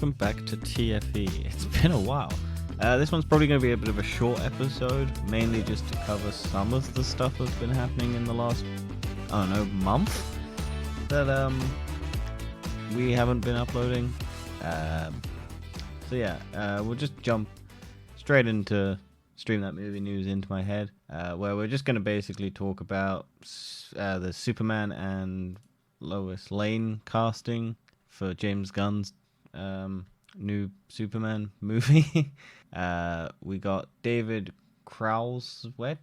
welcome back to TFE. It's been a while. This one's probably going to be a bit of a short episode, mainly just to cover some of the stuff that's been happening in the last, month that we haven't been uploading. We'll just jump straight into Stream That Movie News into my head, where we're just going to basically talk about the Superman and Lois Lane casting for James Gunn's new Superman movie. We got David Krausswet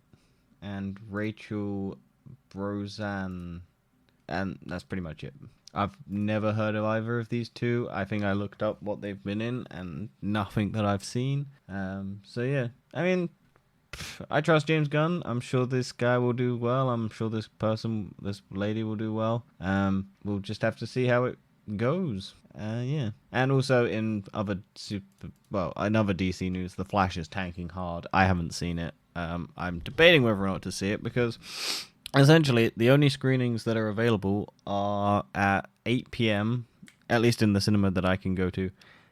and Rachel Brosnan, and that's pretty much it. I've never heard of either of these two. I think I looked up what they've been in, and nothing that I've seen. I trust James Gunn. I'm sure this guy will do well. I'm sure this lady will do well. We'll just have to see how it goes. And also in other DC news, The Flash is tanking hard. I haven't seen it. I'm debating whether or not to see it because essentially the only screenings that are available are at 8 p.m, at least in the cinema that I can go to,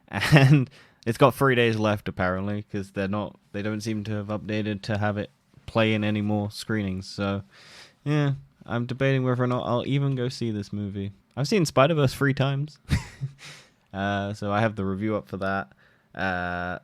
and it's got 3 days left apparently because they don't seem to have updated to have it play in any more screenings. So yeah, I'm debating whether or not I'll even go see this movie. I've seen Spider-Verse 3 times. So I have the review up for that. And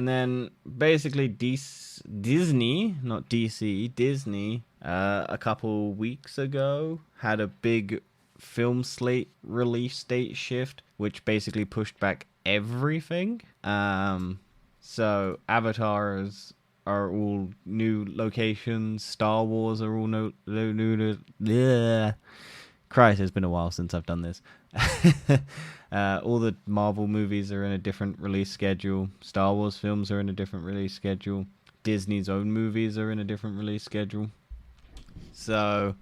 then basically Disney, not DC, Disney, a couple weeks ago had a big film slate release date shift, which basically pushed back everything. So Avatars are all new locations. Star Wars are all new. Christ, it's been a while since I've done this. All the Marvel movies are in a different release schedule. Star Wars films are in a different release schedule. Disney's own movies are in a different release schedule. So,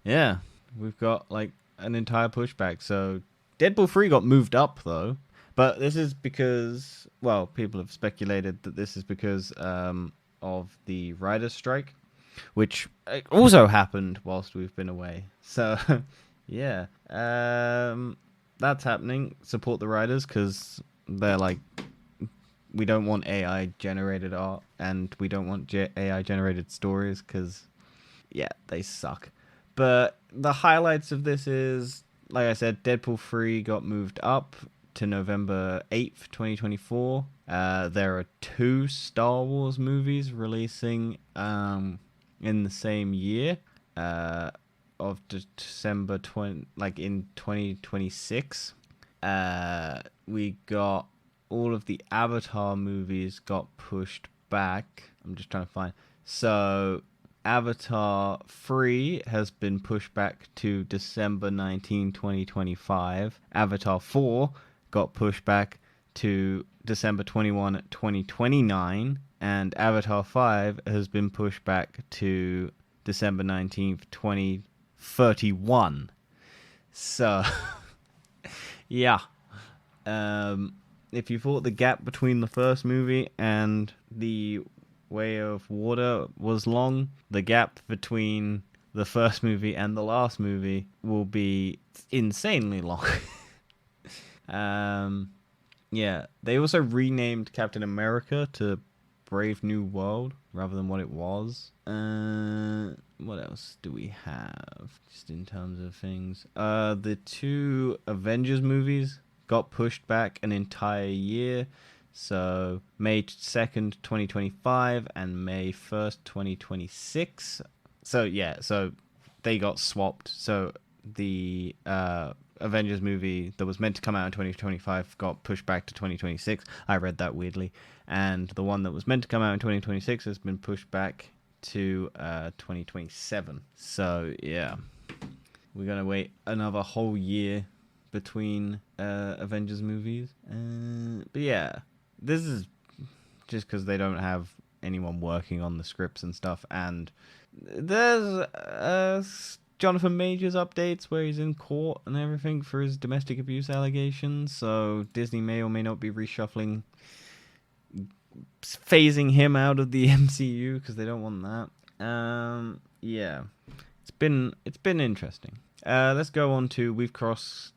yeah, we've got like an entire pushback. So, Deadpool 3 got moved up though. But this is because, well, people have speculated that this is because of the writer's strike, which also happened whilst we've been away. So, yeah, that's happening. Support the writers because they're like, we don't want AI-generated art and we don't want AI-generated stories because, yeah, they suck. But the highlights of this is, like I said, Deadpool 3 got moved up to November 8th, 2024. There are 2 Star Wars movies releasing in the same year of December in 2026. We got all of the Avatar movies got pushed back. I'm just trying to find. So Avatar 3 has been pushed back to December 19, 2025. Avatar 4 got pushed back to December 21, 2029. And Avatar 5 has been pushed back to December 19th, 2031. So, yeah. If you thought the gap between the first movie and The Way of Water was long, the gap between the first movie and the last movie will be insanely long. Yeah, they also renamed Captain America to Brave New World rather than what it was. What else do we have just in terms of things? The 2 Avengers movies got pushed back an entire year. So May 2nd, 2025 and May 1st, 2026. So yeah, so they got swapped. So the Avengers movie that was meant to come out in 2025 got pushed back to 2026. I read that weirdly. And the one that was meant to come out in 2026 has been pushed back to 2027. So, yeah. We're going to wait another whole year between Avengers movies. But yeah, this is just because they don't have anyone working on the scripts and stuff. And there's Jonathan Majors updates where he's in court and everything for his domestic abuse allegations. So Disney may or may not be reshuffling, phasing him out of the MCU because they don't want that. Yeah, it's been interesting. Let's go on to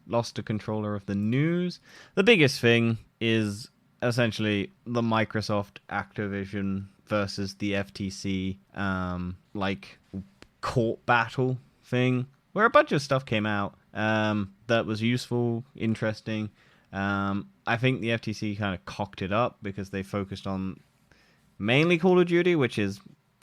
lost a controller of the news. The biggest thing is essentially the Microsoft Activision versus the FTC like court battle thing, where a bunch of stuff came out that was useful, interesting. I think the FTC kind of cocked it up because they focused on mainly Call of Duty, which is,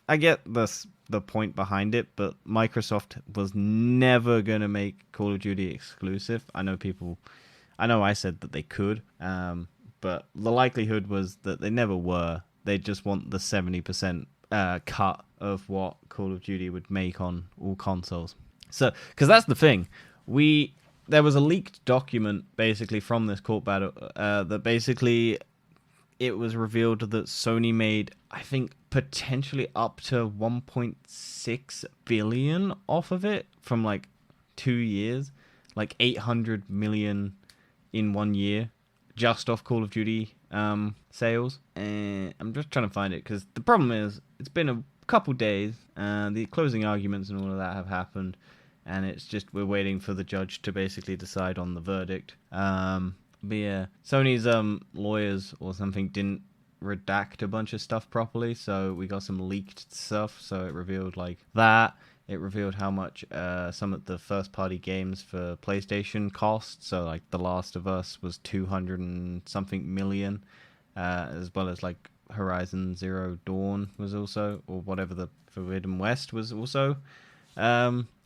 I get the point behind it, but Microsoft was never going to make Call of Duty exclusive. I know I said that they could, but the likelihood was that they never were. They just want the 70% cut of what Call of Duty would make on all consoles. So, because that's the thing, there was a leaked document basically from this court battle that basically it was revealed that Sony made, I think, potentially up to 1.6 billion off of it from like 2 years, like 800 million in 1 year, just off Call of Duty sales. And I'm just trying to find it because the problem is it's been a couple days, and the closing arguments and all of that have happened, and it's just we're waiting for the judge to basically decide on the verdict. But yeah, Sony's lawyers or something didn't redact a bunch of stuff properly, so we got some leaked stuff. So it revealed like that. It revealed how much some of the first-party games for PlayStation cost. So like The Last of Us was 200 and something million, as well as like Horizon Zero Dawn was also, or whatever, the Forbidden West was also.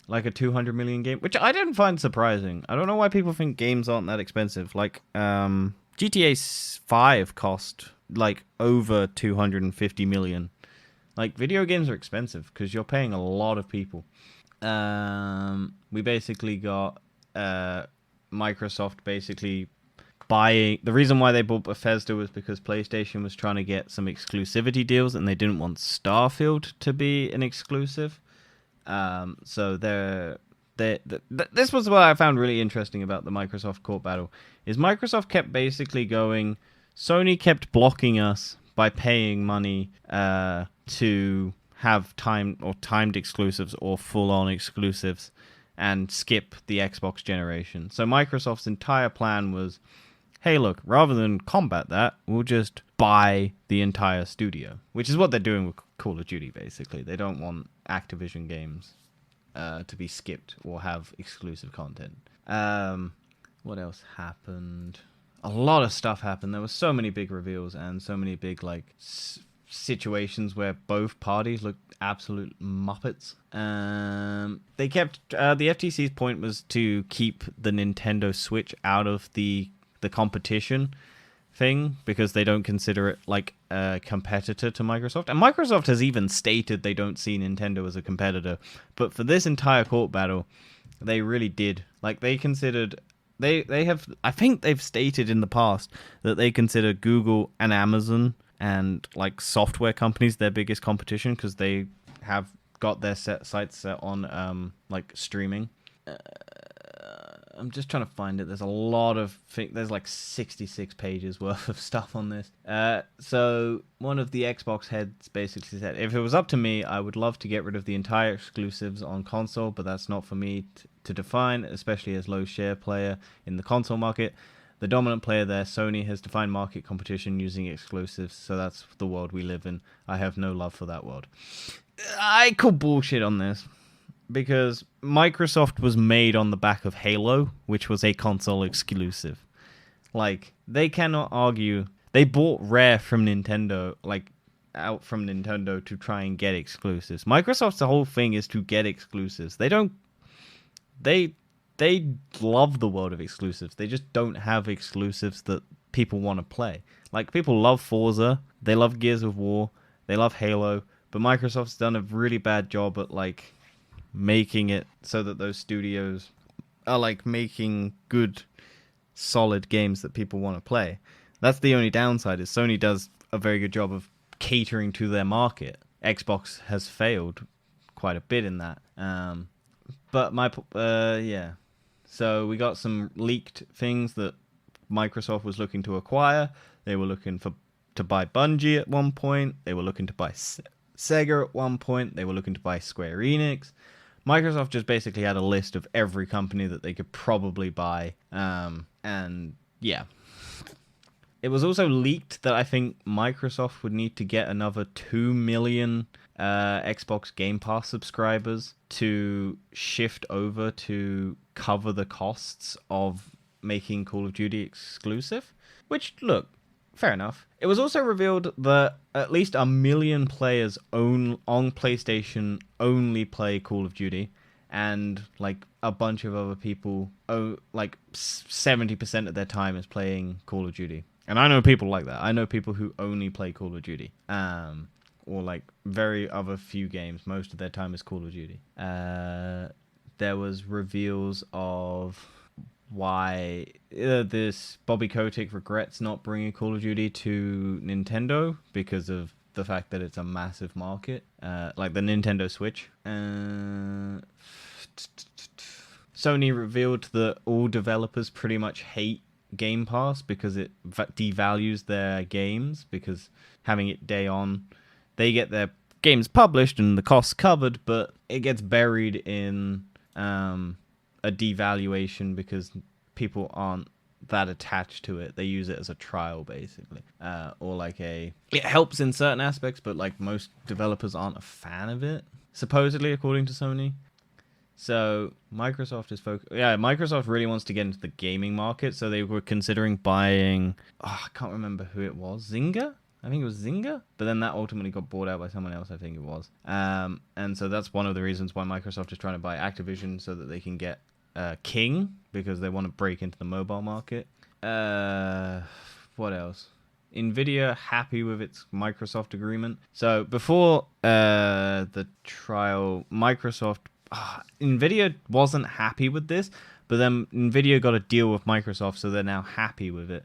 Like a 200 million game, which I didn't find surprising. I don't know why people think games aren't that expensive. Like, GTA 5 cost like over 250 million. Like, video games are expensive because you're paying a lot of people. We basically got Microsoft basically buying. The reason why they bought Bethesda was because PlayStation was trying to get some exclusivity deals, and they didn't want Starfield to be an exclusive. So this was what I found really interesting about the Microsoft court battle, is Microsoft kept basically going, Sony kept blocking us by paying money to have timed exclusives or full-on exclusives and skip the Xbox generation. So Microsoft's entire plan was, hey, look, rather than combat that, we'll just buy the entire studio, which is what they're doing with Call of Duty, basically. They don't want Activision games to be skipped or have exclusive content. What else happened? A lot of stuff happened. There were so many big reveals and so many big like situations where both parties looked absolute muppets. They kept the FTC's point was to keep the Nintendo Switch out of the competition thing because they don't consider it like a competitor to Microsoft. And Microsoft has even stated they don't see Nintendo as a competitor. But for this entire court battle, they really did. Like, they considered... They have... I think they've stated in the past that they consider Google and Amazon and, like, software companies their biggest competition because they have got their sites set on, like, streaming. I'm just trying to find it. There's a lot of there's like 66 pages worth of stuff on this. So one of the Xbox heads basically said, if it was up to me, I would love to get rid of the entire exclusives on console, but that's not for me to define, especially as low share player in the console market. The dominant player there, Sony, has defined market competition using exclusives, so that's the world we live in. I have no love for that world. I call bullshit on this. Because Microsoft was made on the back of Halo, which was a console exclusive. Like, they cannot argue. They bought Rare from Nintendo, like, out from Nintendo to try and get exclusives. Microsoft's whole thing is to get exclusives. They don't... They love the world of exclusives. They just don't have exclusives that people want to play. Like, people love Forza. They love Gears of War. They love Halo. But Microsoft's done a really bad job at, like... making it so that those studios are like making good, solid games that people want to play. That's the only downside, is Sony does a very good job of catering to their market. Xbox has failed quite a bit in that. But yeah. So we got some leaked things that Microsoft was looking to acquire. They were looking to buy Bungie at one point. They were looking to buy Sega at one point. They were looking to buy Square Enix. Microsoft just basically had a list of every company that they could probably buy. And yeah. It was also leaked that I think Microsoft would need to get another 2 million Xbox Game Pass subscribers to shift over to cover the costs of making Call of Duty exclusive. Which, look, fair enough. It was also revealed that at least 1 million players on PlayStation only play Call of Duty. And like a bunch of other people, like 70% of their time is playing Call of Duty. And I know people like that. I know people who only play Call of Duty. Or like very other few games. Most of their time is Call of Duty. There was reveals of why this Bobby Kotick regrets not bringing Call of Duty to Nintendo because of the fact that it's a massive market. Like the Nintendo Switch. Sony revealed that all developers pretty much hate Game Pass because it devalues their games, because having it day on, they get their games published and the costs covered, but it gets buried in a devaluation because people aren't that attached to it. They use it as a trial, basically, or like it helps in certain aspects, but like most developers aren't a fan of it, supposedly, according to Sony. So Microsoft is Microsoft really wants to get into the gaming market, so they were considering buying, I can't remember who it was, Zynga? I think it was Zynga, but then that ultimately got bought out by someone else, I think it was. And so that's one of the reasons why Microsoft is trying to buy Activision, so that they can get King, because they want to break into the mobile market. What else? Nvidia happy with its Microsoft agreement. So before the trial, Nvidia wasn't happy with this, but then Nvidia got a deal with Microsoft, so they're now happy with it.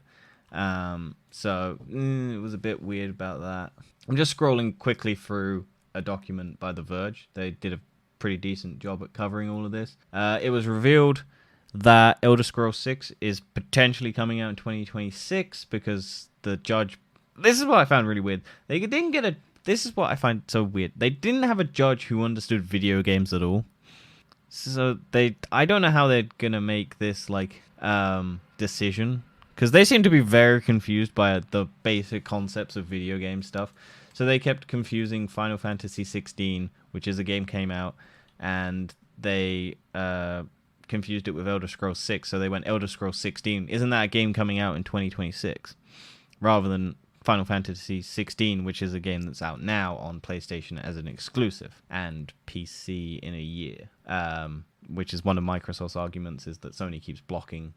So it was a bit weird about that. I'm just scrolling quickly through a document by The Verge. They did a pretty decent job at covering all of this. It was revealed that Elder Scrolls 6 is potentially coming out in 2026 because the judge... This is what I found really weird. They didn't get a... This is what I find so weird. They didn't have a judge who understood video games at all. So I don't know how they're gonna make this like decision, because they seem to be very confused by the basic concepts of video game stuff. So they kept confusing Final Fantasy 16, which is a game came out, and they confused it with Elder Scrolls 6. So they went Elder Scrolls 16. Isn't that a game coming out in 2026? Rather than Final Fantasy 16, which is a game that's out now on PlayStation as an exclusive and PC in a year, which is one of Microsoft's arguments, is that Sony keeps blocking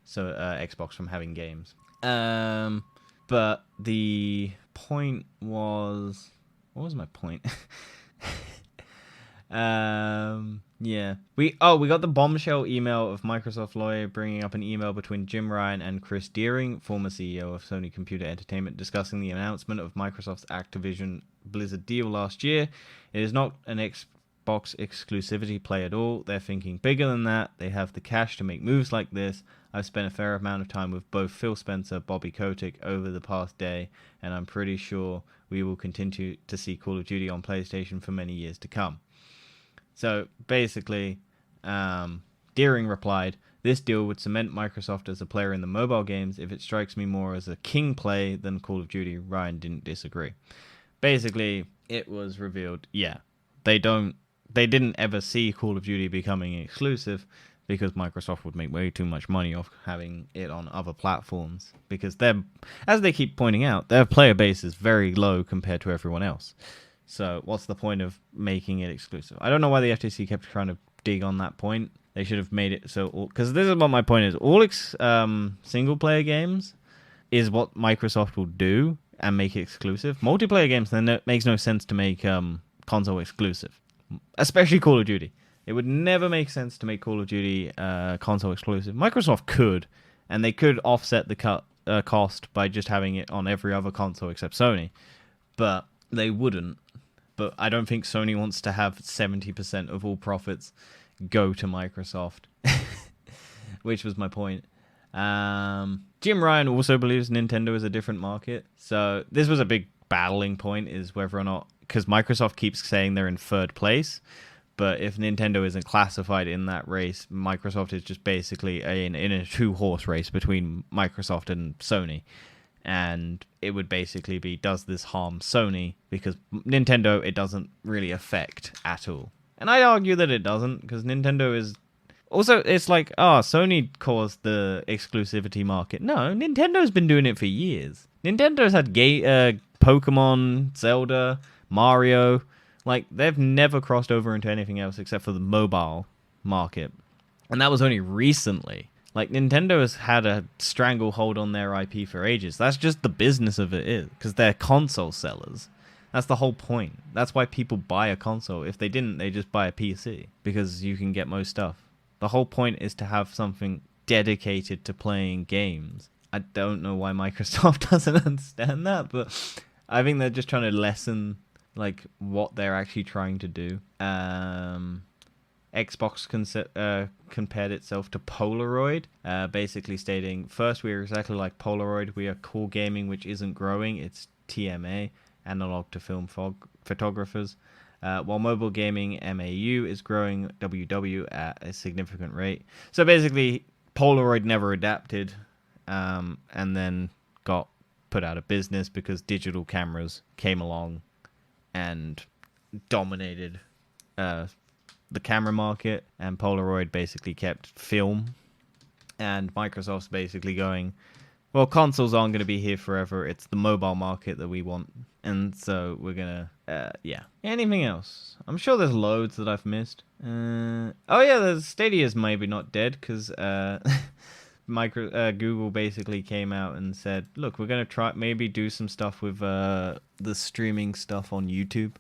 Xbox from having games. But the point was... What was my point? Yeah. We got the bombshell email of Microsoft lawyer bringing up an email between Jim Ryan and Chris Deering, former CEO of Sony Computer Entertainment, discussing the announcement of Microsoft's Activision Blizzard deal last year. It is not an Xbox exclusivity play at all. They're thinking bigger than that. They have the cash to make moves like this. I've spent a fair amount of time with both Phil Spencer, Bobby Kotick over the past day, and I'm pretty sure we will continue to see Call of Duty on PlayStation for many years to come. So basically, Deering replied, "This deal would cement Microsoft as a player in the mobile games. If it strikes me more as a King play than Call of Duty." Ryan didn't disagree. Basically, it was revealed, they didn't ever see Call of Duty becoming exclusive because Microsoft would make way too much money off having it on other platforms. Because as they keep pointing out, their player base is very low compared to everyone else. So what's the point of making it exclusive? I don't know why the FTC kept trying to dig on that point. They should have made it so... Because this is what my point is. All single-player games is what Microsoft will do and make it exclusive. Multiplayer games, then it makes no sense to make console exclusive. Especially Call of Duty. It would never make sense to make Call of Duty console exclusive. Microsoft could, and they could offset the cost by just having it on every other console except Sony. But they wouldn't. But I don't think Sony wants to have 70% of all profits go to Microsoft, which was my point. Jim Ryan also believes Nintendo is a different market. So this was a big battling point, is whether or not, because Microsoft keeps saying they're in third place, But if Nintendo isn't classified in that race, Microsoft is just basically in a two-horse race between Microsoft and Sony. And it would basically be, does this harm Sony? Because Nintendo, it doesn't really affect at all. And I argue that it doesn't, because Nintendo is... Also, it's like, Sony caused the exclusivity market. No, Nintendo's been doing it for years. Nintendo's had Pokemon, Zelda, Mario. Like, they've never crossed over into anything else except for the mobile market. And that was only recently. Like, Nintendo has had a stranglehold on their IP for ages. That's just the business of it is, because they're console sellers. That's the whole point. That's why people buy a console. If they didn't, they just buy a PC, because you can get most stuff. The whole point is to have something dedicated to playing games. I don't know why Microsoft doesn't understand that, but I think they're just trying to lessen like what they're actually trying to do. Xbox compared itself to Polaroid, basically stating, first, we are exactly like Polaroid. We are cool gaming, which isn't growing. It's TMA, analog to film photographers. While mobile gaming MAU is growing WW at a significant rate. So basically, Polaroid never adapted and then got put out of business because digital cameras came along and dominated the camera market, and Polaroid basically kept film. And Microsoft's basically going, well, consoles aren't going to be here forever. It's the mobile market that we want. And so we're going to, yeah. Anything else? I'm sure there's loads that I've missed. Oh, yeah, the Stadia's maybe not dead because Google basically came out and said, look, we're going to try maybe do some stuff with the streaming stuff on YouTube.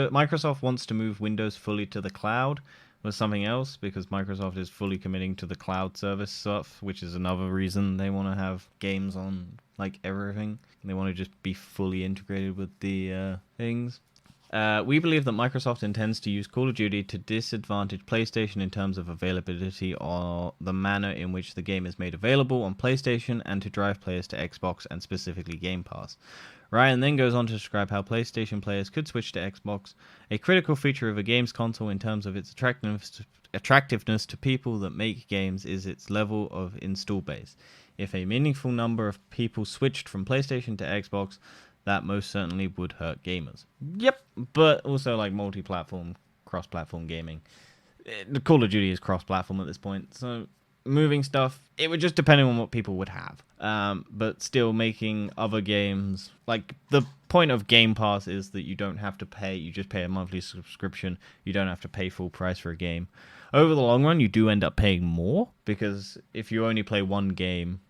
Microsoft wants to move Windows fully to the cloud. Was something else, because Microsoft is fully committing to the cloud service stuff, which is another reason they want to have games on like everything. They want to just be fully integrated with the things. We believe that Microsoft intends to use Call of Duty to disadvantage PlayStation in terms of availability or the manner in which the game is made available on PlayStation, and to drive players to Xbox and specifically Game Pass. Ryan then goes on to describe how PlayStation players could switch to Xbox. A critical feature of a games console in terms of its attractiveness to people that make games is its level of install base. If a meaningful number of people switched from PlayStation to Xbox, that most certainly would hurt gamers. Yep, but also like multi-platform, cross-platform gaming. The Call of Duty is cross-platform at this point, so moving stuff, it would just depend on what people would have. But still making other games, like the point of Game Pass is that you don't have to pay, you just pay a monthly subscription. You don't have to pay full price for a game. Over the long run, you do end up paying more, because if you only play one game,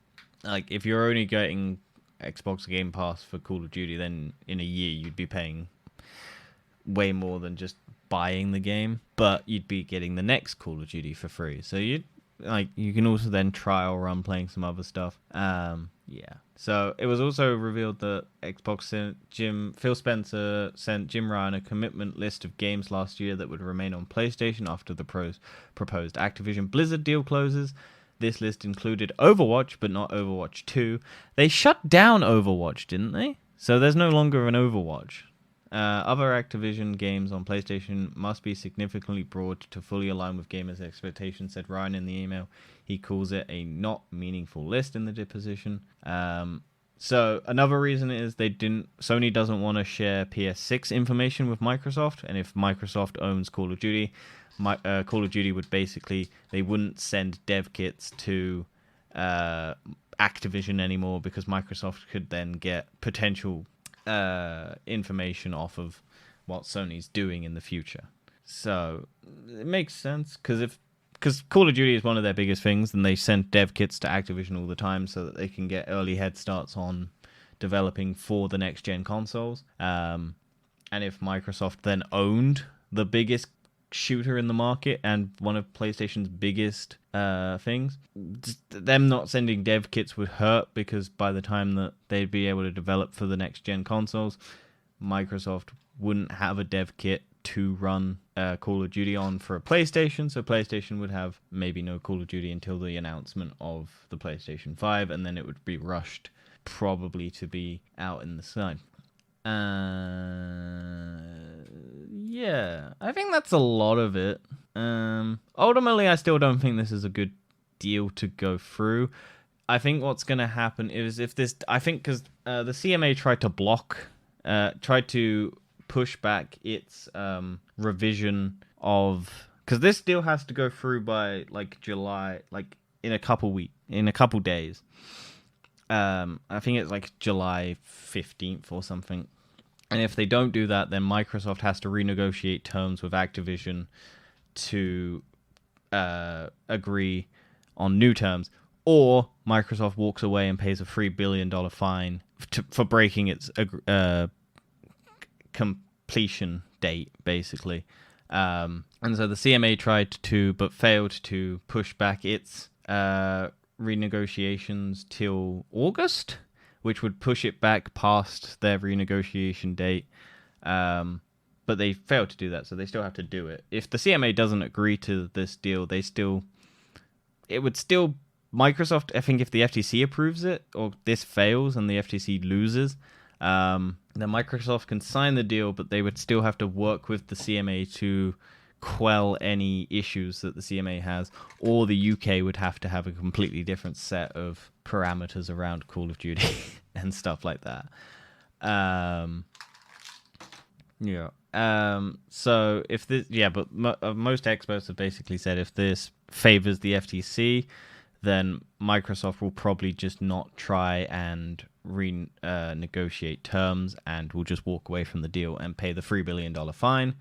like if you're only getting Xbox Game Pass for Call of Duty, then in a year you'd be paying way more than just buying the game, but you'd be getting the next Call of Duty for free. So you can also then trial run playing some other stuff. Yeah. So it was also revealed that Phil Spencer sent Jim Ryan a commitment list of games last year that would remain on PlayStation after the proposed Activision Blizzard deal closes. This list included Overwatch, but not Overwatch 2. They shut down Overwatch, didn't they? So there's no longer an Overwatch. Other Activision games on PlayStation must be significantly broad to fully align with gamers' expectations, said Ryan in the email. He calls it a not meaningful list in the deposition. So another reason is Sony doesn't want to share PS6 information with Microsoft, and if Microsoft owns Call of Duty, Call of Duty would basically, they wouldn't send dev kits to Activision anymore, because Microsoft could then get potential information off of what Sony's doing in the future. So it makes sense, because Call of Duty is one of their biggest things, and they send dev kits to Activision all the time so that they can get early head starts on developing for the next gen consoles. And if Microsoft then owned the biggest shooter in the market and one of PlayStation's biggest things, them not sending dev kits would hurt, because by the time that they'd be able to develop for the next gen consoles, Microsoft wouldn't have a dev kit to run Call of Duty on for a PlayStation, so PlayStation would have maybe no Call of Duty until the announcement of the PlayStation 5, and then it would be rushed probably to be out in the sun. yeah, I think that's a lot of it. Ultimately, I still don't think this is a good deal to go through. I think what's going to happen is if this, I think because the CMA tried to push back its revision of, because this deal has to go through by like July, like in a couple days. I think it's like July 15th or something. And if they don't do that, then Microsoft has to renegotiate terms with Activision to agree on new terms, or Microsoft walks away and pays a $3 billion fine for breaking its completion date, basically. And so the CMA tried to, but failed to push back its renegotiations till August, which would push it back past their renegotiation date. But they failed to do that, so they still have to do it. If the CMA doesn't agree to this deal, Microsoft, I think if the FTC approves it, or this fails and the FTC loses, then Microsoft can sign the deal, but they would still have to work with the CMA to quell any issues that the CMA has, or the UK would have to have a completely different set of parameters around Call of Duty and stuff like that. So if this, but most experts have basically said if this favors the FTC, then Microsoft will probably just not try and negotiate terms and will just walk away from the deal and pay the $3 billion fine.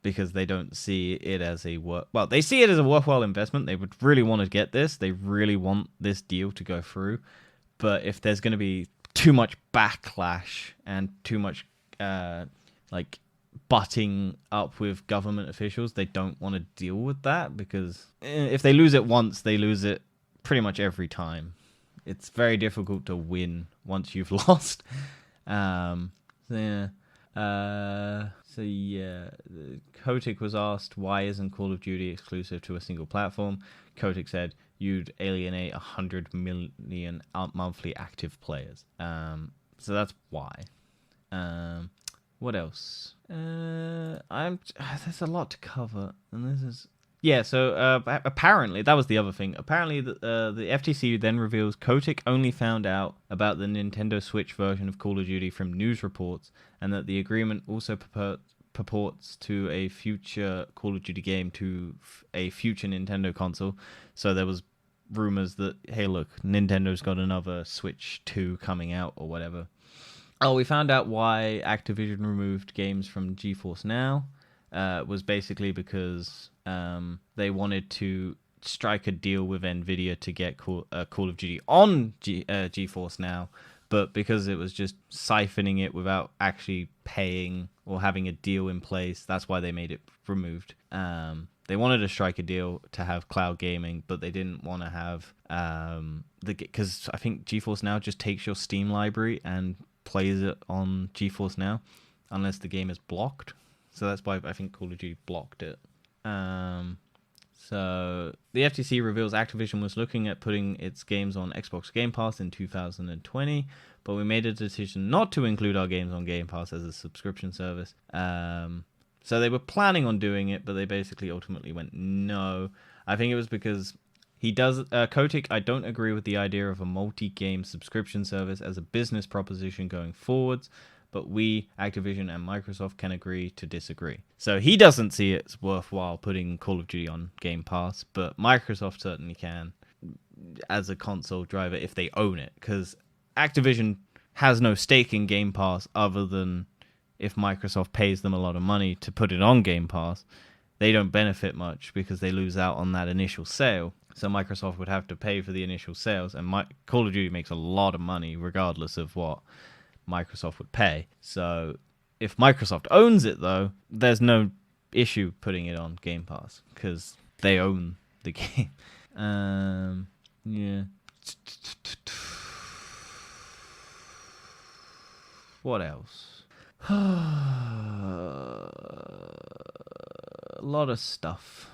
Because they don't see it as they see it as a worthwhile investment. They would really want to get this. They really want this deal to go through. But if there's going to be too much backlash and too much butting up with government officials, they don't want to deal with that, because if they lose it once, they lose it pretty much every time. It's very difficult to win once you've lost. Kotick was asked, why isn't Call of Duty exclusive to a single platform? Kotick said, you'd alienate 100 million monthly active players. So that's why. What else? There's a lot to cover, and this is... Yeah, so apparently, that was the other thing. Apparently, the FTC then reveals Kotick only found out about the Nintendo Switch version of Call of Duty from news reports, and that the agreement also purports to a future Call of Duty game to a future Nintendo console. So there was rumors that, hey, look, Nintendo's got another Switch 2 coming out or whatever. Oh, we found out why Activision removed games from GeForce Now. Was basically because they wanted to strike a deal with Nvidia to get Call of Duty on GeForce Now, but because it was just siphoning it without actually paying or having a deal in place, that's why they made it removed. They wanted to strike a deal to have cloud gaming, but they didn't want to have because I think GeForce Now just takes your Steam library and plays it on GeForce Now, unless the game is blocked. So that's why I think Call of Duty blocked it. So the FTC reveals Activision was looking at putting its games on Xbox Game Pass in 2020, but we made a decision not to include our games on Game Pass as a subscription service. So they were planning on doing it, but they basically ultimately went no. I think it was because Kotick, I don't agree with the idea of a multi-game subscription service as a business proposition going forwards, but we, Activision and Microsoft, can agree to disagree. So he doesn't see it's worthwhile putting Call of Duty on Game Pass, but Microsoft certainly can as a console driver if they own it, because Activision has no stake in Game Pass other than if Microsoft pays them a lot of money to put it on Game Pass. They don't benefit much because they lose out on that initial sale. So Microsoft would have to pay for the initial sales, and Call of Duty makes a lot of money regardless of what Microsoft would pay. So if Microsoft owns it, though, there's no issue putting it on Game Pass because they own the game. Yeah. What else? A lot of stuff.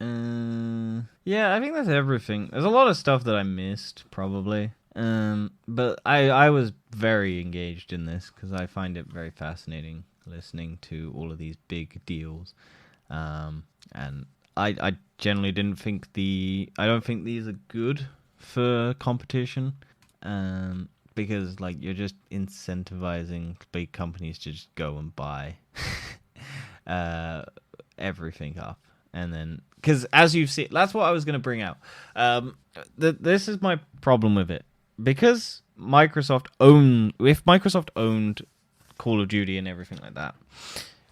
Yeah, I think that's everything. There's a lot of stuff that I missed, probably. But I was very engaged in this because I find it very fascinating. listening to all of these big deals. And I generally didn't think I don't think these are good for competition, because like you're just incentivizing big companies to just go and buy everything up. And then, because as you've seen, that's what I was going to bring out. This is my problem with it, because if Microsoft owned Call of Duty and everything like that,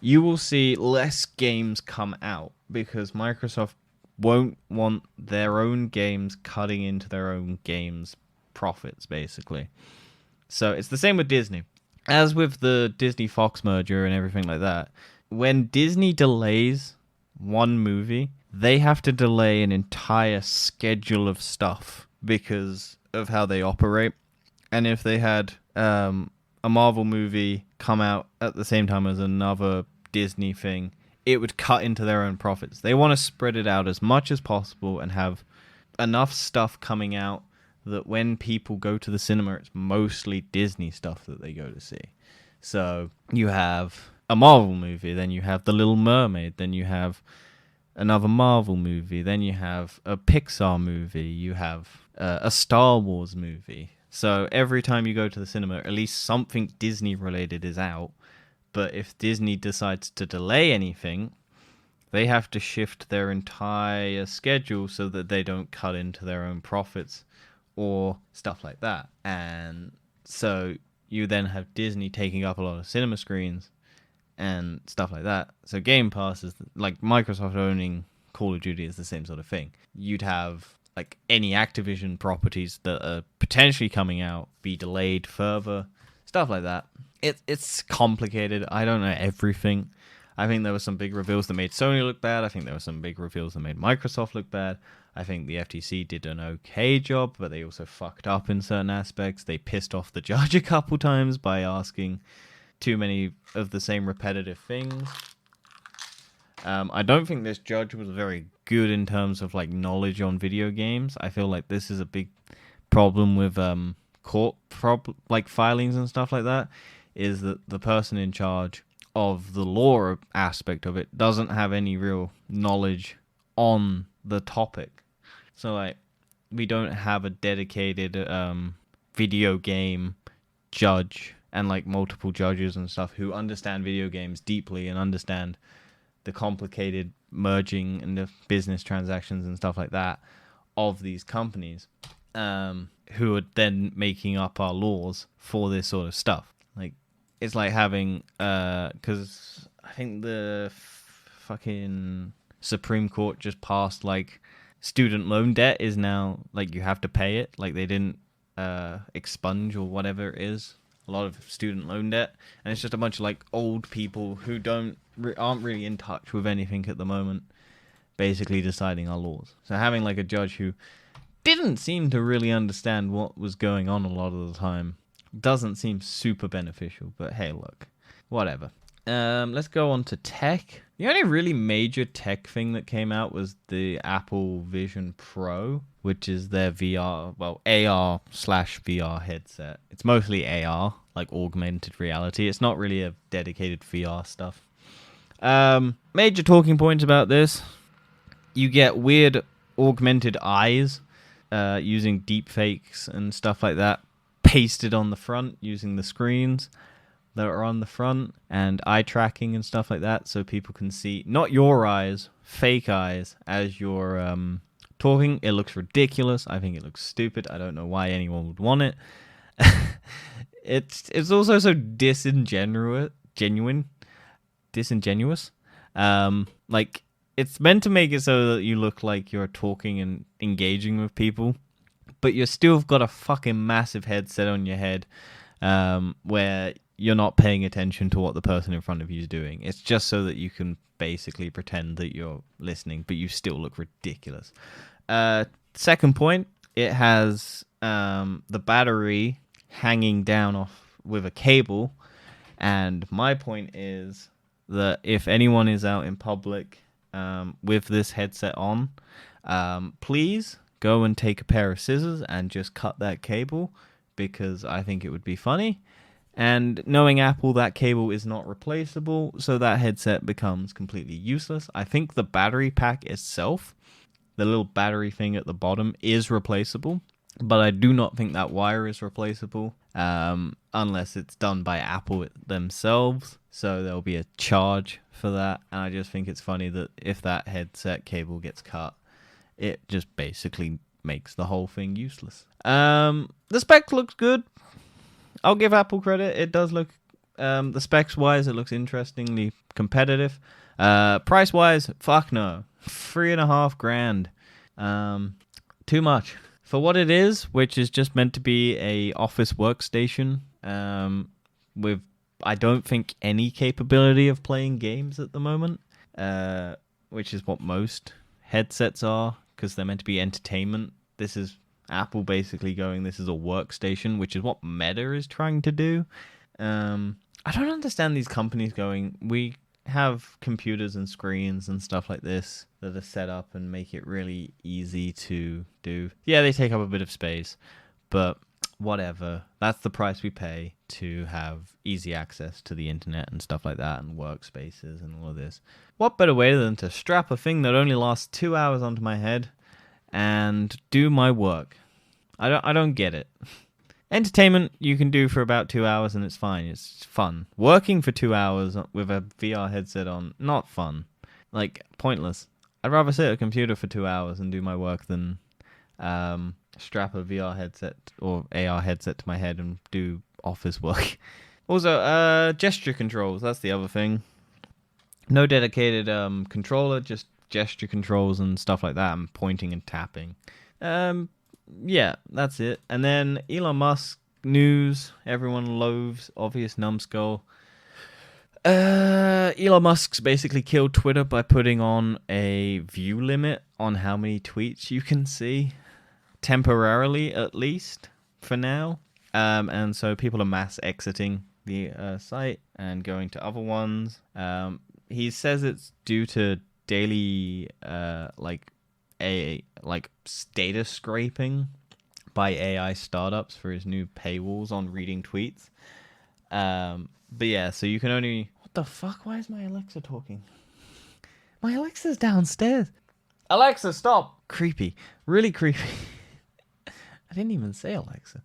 you will see less games come out, because Microsoft won't want their own games cutting into their own games' profits, basically. So it's the same with Disney. As with the Disney-Fox merger and everything like that, when Disney delays one movie, they have to delay an entire schedule of stuff because of how they operate. And if they had a Marvel movie come out at the same time as another Disney thing, it would cut into their own profits. They want to spread it out as much as possible and have enough stuff coming out that when people go to the cinema, it's mostly Disney stuff that they go to see. So you have a Marvel movie, then you have The Little Mermaid, then you have another Marvel movie, then you have a Pixar movie, you have a Star Wars movie. So every time you go to the cinema, at least something Disney related is out. But if Disney decides to delay anything, they have to shift their entire schedule so that they don't cut into their own profits or stuff like that. And so you then have Disney taking up a lot of cinema screens and stuff like that. So Game Pass is like Microsoft owning Call of Duty is the same sort of thing. You'd have like any Activision properties that are potentially coming out be delayed further, stuff like that. It's complicated. I don't know everything. I think there were some big reveals that made Sony look bad. I think there were some big reveals that made Microsoft look bad. I think the FTC did an okay job, but they also fucked up in certain aspects. They pissed off the judge a couple times by asking too many of the same repetitive things. I don't think this judge was very good in terms of like knowledge on video games. I feel like this is a big problem with court filings and stuff like that, is that the person in charge of the law aspect of it doesn't have any real knowledge on the topic. So like we don't have a dedicated video game judge and like multiple judges and stuff who understand video games deeply and understand the complicated merging and the business transactions and stuff like that of these companies, who are then making up our laws for this sort of stuff. Like it's like having because I think the fucking Supreme Court just passed like student loan debt is now like you have to pay it. Like they didn't expunge or whatever it is a lot of student loan debt, and it's just a bunch of like old people who aren't really in touch with anything at the moment, basically deciding our laws. So having like a judge who didn't seem to really understand what was going on a lot of the time doesn't seem super beneficial. But hey, look, whatever. Let's go on to tech. The only really major tech thing that came out was the Apple Vision Pro, which is their AR/VR headset. It's mostly AR, like augmented reality. It's not really a dedicated VR stuff. Major talking points about this. You get weird augmented eyes using deepfakes and stuff like that pasted on the front using the screens that are on the front, and eye tracking and stuff like that, so people can see not your eyes, fake eyes, as you're talking. It looks ridiculous. I think it looks stupid. I don't know why anyone would want it. It's also so disingenuous. Like it's meant to make it so that you look like you're talking and engaging with people, but you're still got a fucking massive headset on your head, where you're not paying attention to what the person in front of you is doing. It's just so that you can basically pretend that you're listening, but you still look ridiculous. Second point, it has the battery hanging down off with a cable, and my point is that if anyone is out in public with this headset on, please go and take a pair of scissors and just cut that cable, because I think it would be funny. And knowing Apple, that cable is not replaceable, so that headset becomes completely useless. I think the battery pack itself, the little battery thing at the bottom, is replaceable, but I do not think that wire is replaceable, unless it's done by Apple themselves. So there'll be a charge for that, and I just think it's funny that if that headset cable gets cut, it just basically makes the whole thing useless. The spec looks good. I'll give Apple credit. It does look, the specs wise, it looks interestingly competitive. Price wise, fuck no. $3,500. Too much. For what it is, which is just meant to be a office workstation, with, I don't think, any capability of playing games at the moment, which is what most headsets are, because they're meant to be entertainment. This is Apple basically going, this is a workstation, which is what Meta is trying to do. I don't understand these companies going, we have computers and screens and stuff like this that are set up and make it really easy to do. Yeah, they take up a bit of space, but whatever. That's the price we pay to have easy access to the internet and stuff like that, and workspaces and all of this. What better way than to strap a thing that only lasts 2 hours onto my head and do my work? I don't get it. Entertainment you can do for about 2 hours and it's fine. It's fun. Working for 2 hours with a VR headset on, not fun. Like, pointless. I'd rather sit at a computer for 2 hours and do my work than strap a VR headset or AR headset to my head and do office work. Also, gesture controls. That's the other thing. No dedicated controller, just gesture controls and stuff like that, and pointing and tapping. Yeah, that's it. And then Elon Musk news. Everyone loathes obvious numbskull. Elon Musk's basically killed Twitter by putting on a view limit on how many tweets you can see. Temporarily, at least, for now. And so people are mass exiting the site and going to other ones. He says it's due to daily, status scraping by AI startups for his new paywalls on reading tweets. But yeah, so you can only... What the fuck? Why is my Alexa talking? My Alexa's downstairs. Alexa, stop! Creepy. Really creepy. I didn't even say Alexa.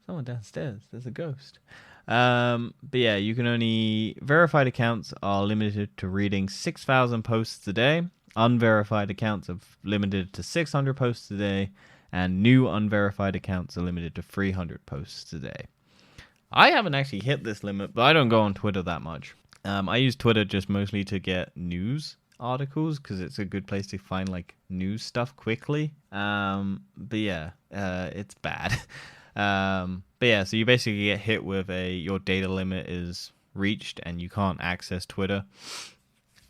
Someone downstairs. There's a ghost. But yeah, you can only... Verified accounts are limited to reading 6,000 posts a day. Unverified accounts are limited to 600 posts a day. And new unverified accounts are limited to 300 posts a day. I haven't actually hit this limit, but I don't go on Twitter that much. I use Twitter just mostly to get news articles, because it's a good place to find like news stuff quickly. But yeah, it's bad. But yeah, so you basically get hit with your data limit is reached and you can't access Twitter.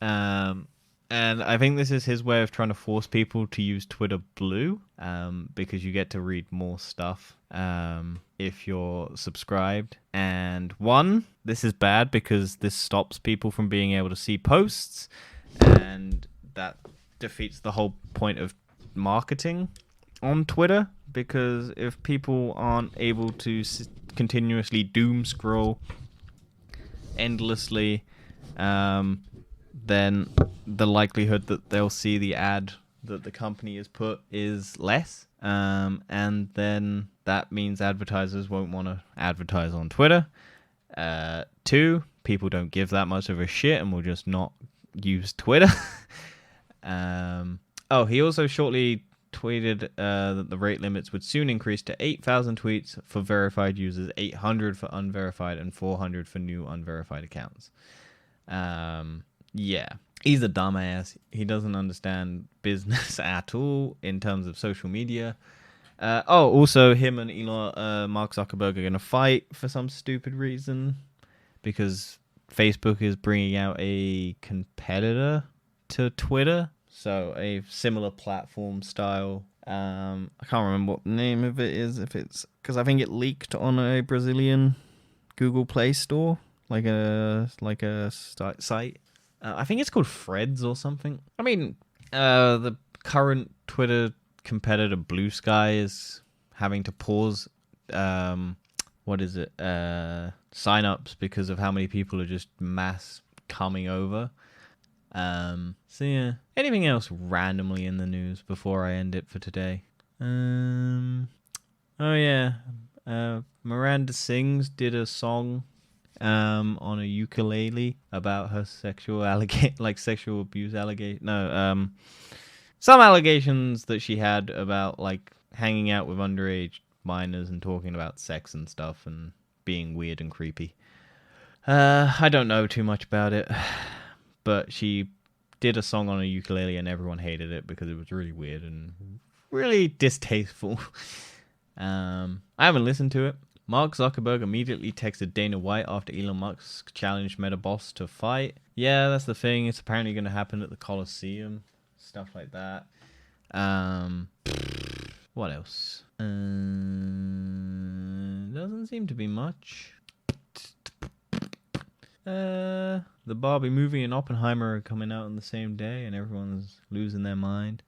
And I think this is his way of trying to force people to use Twitter Blue, because you get to read more stuff if you're subscribed. And this is bad because this stops people from being able to see posts, and that defeats the whole point of marketing on Twitter, because if people aren't able to continuously doom scroll endlessly, then the likelihood that they'll see the ad that the company has put is less. And then that means advertisers won't want to advertise on Twitter. 2, people don't give that much of a shit and will just not use Twitter. He also shortly tweeted that the rate limits would soon increase to 8,000 tweets for verified users, 800 for unverified, and 400 for new unverified accounts. Yeah, he's a dumbass. He doesn't understand business at all in terms of social media. Also, him and Mark Zuckerberg are going to fight for some stupid reason, because Facebook is bringing out a competitor to Twitter, so a similar platform style. I can't remember what the name of it is, if it's because I think it leaked on a Brazilian Google Play Store, like a site. I think it's called Threads or something. I mean, the current Twitter competitor Blue Sky is having to pause what is it? Sign-ups because of how many people are just mass coming over. So yeah. Anything else randomly in the news before I end it for today? Oh yeah. Miranda Sings did a song on a ukulele about her sexual sexual abuse some allegations that she had about like hanging out with underage minors and talking about sex and stuff and being weird and creepy. I don't know too much about it, but she did a song on a ukulele and everyone hated it because it was really weird and really distasteful. I haven't listened to it. Mark Zuckerberg immediately texted Dana White after Elon Musk challenged Meta boss to fight. Yeah, that's the thing. It's apparently going to happen at the Coliseum. Stuff like that. What else? Doesn't seem to be much. The Barbie movie and Oppenheimer are coming out on the same day, and everyone's losing their mind.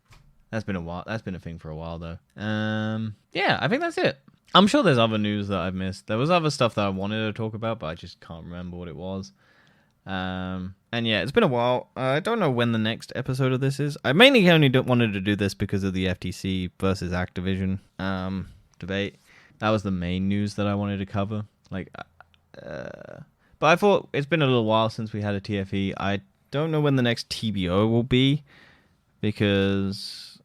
That's been a while. That's been a thing for a while, though. Yeah, I think that's it. I'm sure there's other news that I've missed. There was other stuff that I wanted to talk about, but I just can't remember what it was. And yeah, it's been a while. I don't know when the next episode of this is. I mainly only wanted to do this because of the FTC versus Activision debate. That was the main news that I wanted to cover. But I thought it's been a little while since we had a TFE. I don't know when the next TBO will be because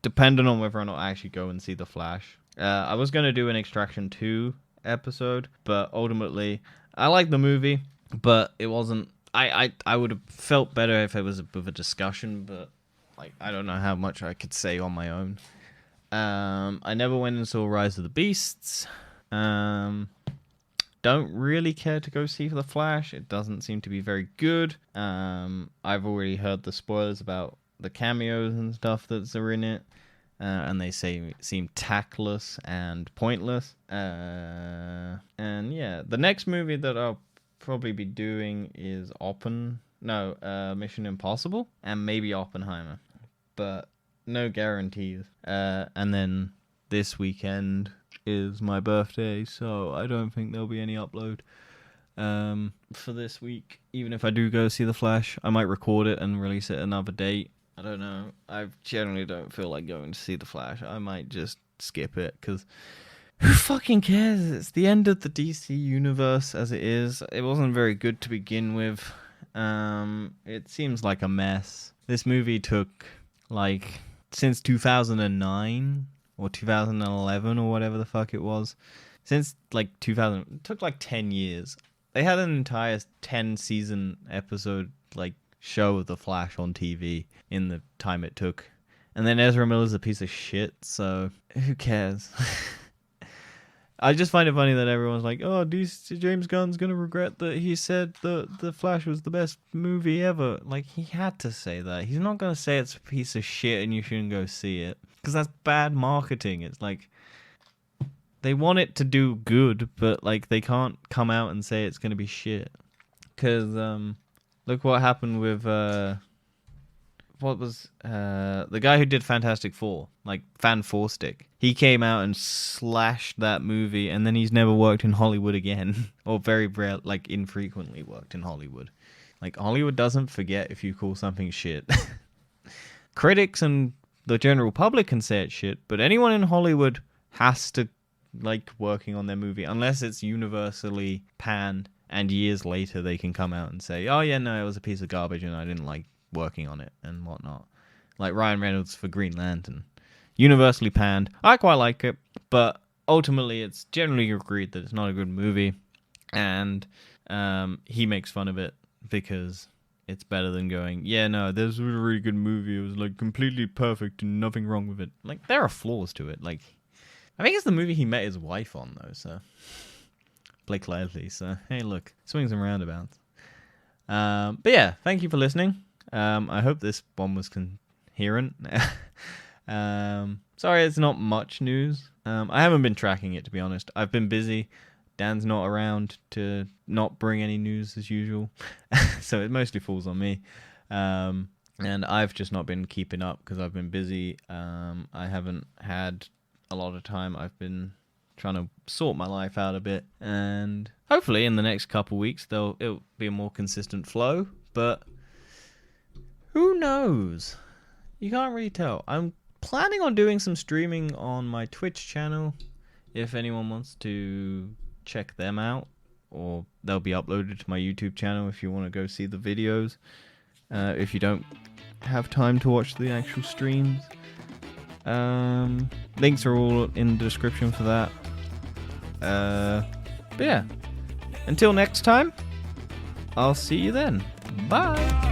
depending on whether or not I actually go and see The Flash. I was going to do an Extraction 2 episode, but ultimately I like the movie. But it wasn't. I would have felt better if it was with a discussion, but like I don't know how much I could say on my own. I never went and saw Rise of the Beasts. Don't really care to go see The Flash. It doesn't seem to be very good. I've already heard the spoilers about the cameos and stuff that's are in it, and they seem tactless and pointless. And yeah, the next movie that I'll probably be doing is Mission Impossible and maybe Oppenheimer, but no guarantees. And then this weekend is my birthday, so I don't think there'll be any upload for this week. Even if I do go see The Flash, I might record it and release it another date. I don't know. I generally don't feel like going to see The Flash. I might just skip it because who fucking cares? It's the end of the DC universe as it is. It wasn't very good to begin with. It seems like a mess. This movie took since 2009 or 2011 or whatever the fuck it was. Since 2000, it took 10 years. They had an entire 10-season episode show of The Flash on TV in the time it took. And then Ezra Miller's a piece of shit, so who cares? I just find it funny that everyone's like, oh, James Gunn's going to regret that he said The Flash was the best movie ever. He had to say that. He's not going to say it's a piece of shit and you shouldn't go see it. Because that's bad marketing. It's they want it to do good, but they can't come out and say it's going to be shit. Because look what happened with the guy who did Fantastic Four, Fan Four Stick. He came out and slashed that movie, and then he's never worked in Hollywood again, or very rare, infrequently worked in Hollywood. Hollywood doesn't forget if you call something shit. Critics and the general public can say it's shit, but anyone in Hollywood has to like working on their movie, unless it's universally panned, and years later they can come out and say, oh yeah, no, it was a piece of garbage and I didn't like working on it and whatnot. Like Ryan Reynolds for Green Lantern. Universally panned. I quite like it, but ultimately it's generally agreed that it's not a good movie, and he makes fun of it because it's better than going, yeah, no, this was a really good movie. It was completely perfect and nothing wrong with it. There are flaws to it. I think it's the movie he met his wife on, though, so Blake Lively. So hey, look, swings and roundabouts. But yeah, thank you for listening. I hope this one was coherent. Sorry, it's not much news. I haven't been tracking it, to be honest. I've been busy. Dan's not around to not bring any news as usual. So it mostly falls on me. And I've just not been keeping up because I've been busy. I haven't had a lot of time. I've been trying to sort my life out a bit, and hopefully in the next couple weeks it'll be a more consistent flow, but who knows? You can't really tell. I'm planning on doing some streaming on my Twitch channel if anyone wants to check them out, or they'll be uploaded to my YouTube channel if you want to go see the videos, if you don't have time to watch the actual streams. Links are all in the description for that. But yeah, until next time, I'll see you then. Bye.